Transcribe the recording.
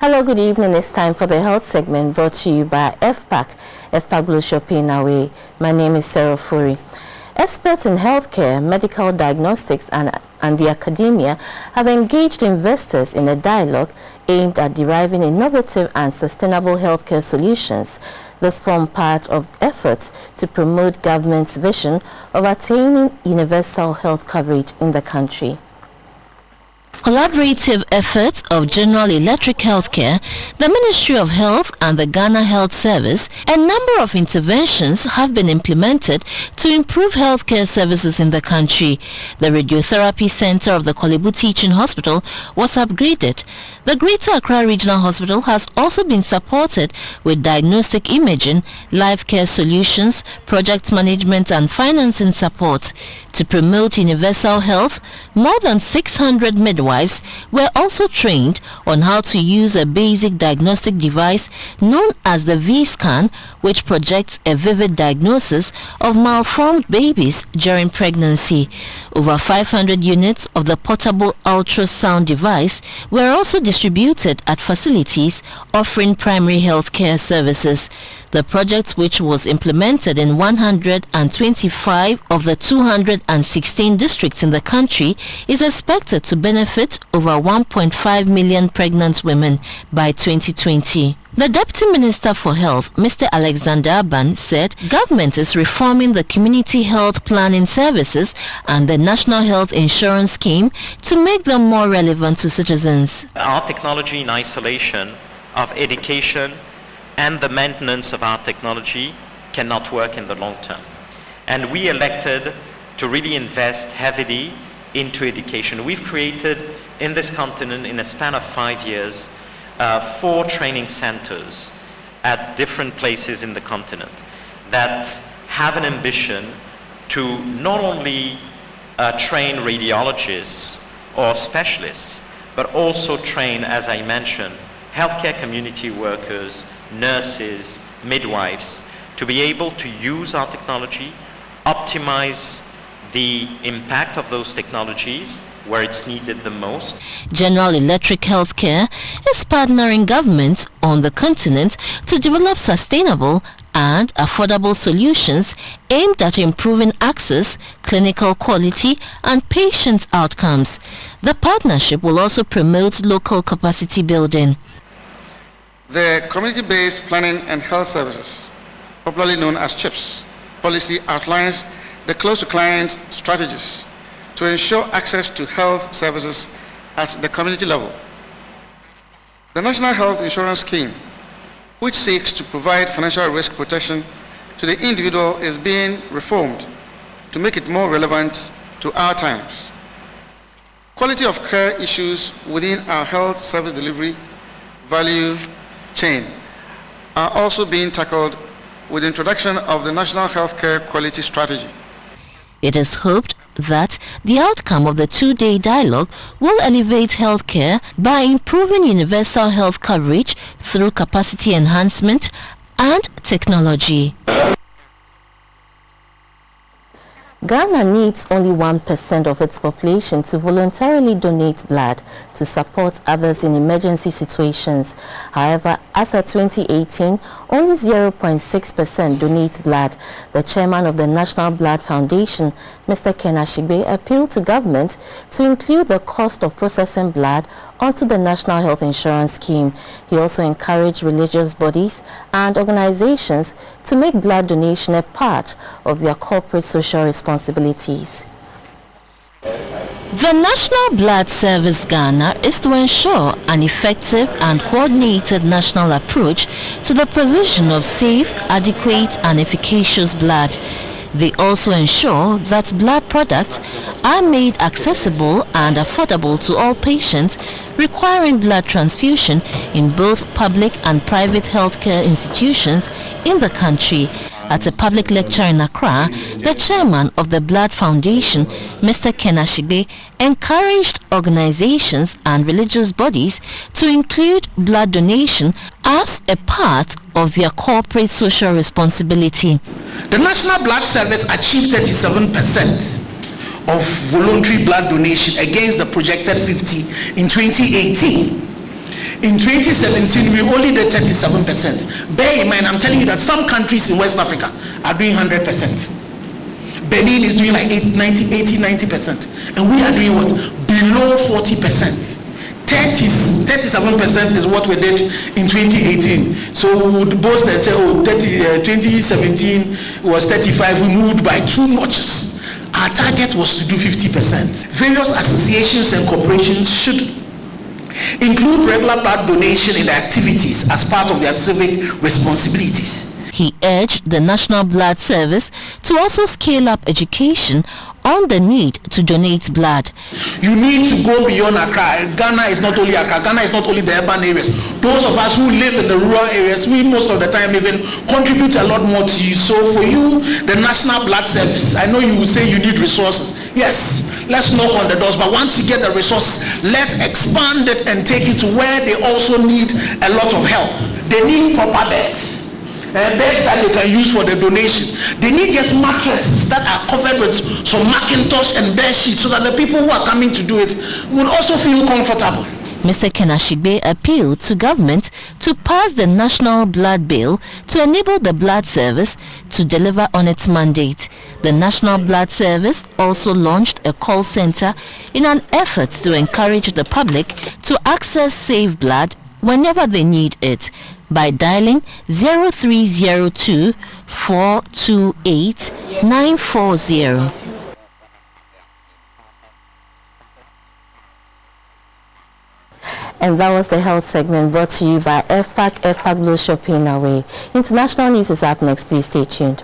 Hello, good evening. It's time for the health segment brought to you by FPAC Blue Shopping Away. My name is SARAH OFORI. Experts in healthcare, medical diagnostics and the academia have engaged investors in a dialogue aimed at deriving innovative and sustainable healthcare solutions. This forms part of efforts to promote government's vision of attaining universal health coverage in the country. Collaborative efforts of General Electric Healthcare, the Ministry of Health and the Ghana Health Service, a number of interventions have been implemented to improve healthcare services in the country. The Radiotherapy Center of the Korle Bu Teaching Hospital was upgraded. The Greater Accra Regional Hospital has also been supported with diagnostic imaging, life care solutions, project management and financing support. To promote universal health, more than 600 midwives were also trained on how to use a basic diagnostic device known as the V-scan, which projects a vivid diagnosis of malformed babies during pregnancy. Over 500 units of the portable ultrasound device were also distributed at facilities offering primary health care services. The project, which was implemented in 125 of the 216 districts in the country, is expected to benefit over 1.5 million pregnant women by 2020. The Deputy Minister for Health, Mr. Alexander Aban, said government is reforming the community health planning services and the National Health Insurance Scheme to make them more relevant to citizens. Our technology in isolation of education and the maintenance of our technology cannot work in the long term. And we elected to really invest heavily into education. We've created in this continent, in a span of 5 years, 4 training centers at different places in the continent that have an ambition to not only train radiologists or specialists, but also train, as I mentioned, healthcare community workers, nurses, midwives, to be able to use our technology, optimize the impact of those technologies where it's needed the most. General Electric Healthcare is partnering governments on the continent to develop sustainable and affordable solutions aimed at improving access, clinical quality and patient outcomes. The partnership will also promote local capacity building. The Community-Based Planning and Health Services, popularly known as CHIPS, policy outlines the close-to-client strategies to ensure access to health services at the community level. The National Health Insurance Scheme, which seeks to provide financial risk protection to the individual, is being reformed to make it more relevant to our times. Quality of care issues within our health service delivery value chain are also being tackled with the introduction of the National Healthcare Quality Strategy. It is hoped that the outcome of the 2-day dialogue will elevate healthcare by improving universal health coverage through capacity enhancement and technology. Ghana needs only 1% of its population to voluntarily donate blood to support others in emergency situations. However, as of 2018, only 0.6% donate blood. The chairman of the National Blood Foundation, Mr. Kenashigbe, appealed to government to include the cost of processing blood onto the National Health Insurance Scheme. He also encouraged religious bodies and organizations to make blood donation a part of their corporate social responsibilities. The National Blood Service Ghana is to ensure an effective and coordinated national approach to the provision of safe, adequate and efficacious blood. They also ensure that blood products are made accessible and affordable to all patients requiring blood transfusion in both public and private healthcare institutions in the country. At a public lecture in Accra, the chairman of the Blood Foundation, Mr. Kenashigbe, encouraged organizations and religious bodies to include blood donation as a part of their corporate social responsibility. The National Blood Service achieved 37% of voluntary blood donation against the projected 50 in 2018. In 2017, we only did 37%. Bear in mind, I'm telling you that some countries in West Africa are doing 100%. Benin is doing like 90%. And we are doing what? Below 40%. 37% is what we did in 2018. So we would boast and say, 2017 was 35, we moved by 2 notches. Our target was to do 50%. Various associations and corporations should include regular blood donation in their activities as part of their civic responsibilities. He urged the National Blood Service to also scale up education on the need to donate blood. You need to go beyond Accra. Ghana is not only Accra. Ghana is not only the urban areas. Those of us who live in the rural areas, we most of the time even contribute a lot more to you. So for you, the National Blood Service, I know you will say you need resources. Yes, let's knock on the doors. But once you get the resources, let's expand it and take it to where they also need a lot of help. They need proper beds. Beds that they can use for the donation. They need just mattresses that are covered with some Macintosh and bed sheets so that the people who are coming to do it would also feel comfortable. Mr. Kenashigbe appealed to government to pass the National Blood Bill to enable the blood service to deliver on its mandate. The National Blood Service also launched a call center in an effort to encourage the public to access safe blood whenever they need it by dialing 0302 428 940. And that was the health segment brought to you by FPAC Blue Shopping Away. International news is up next. Please stay tuned.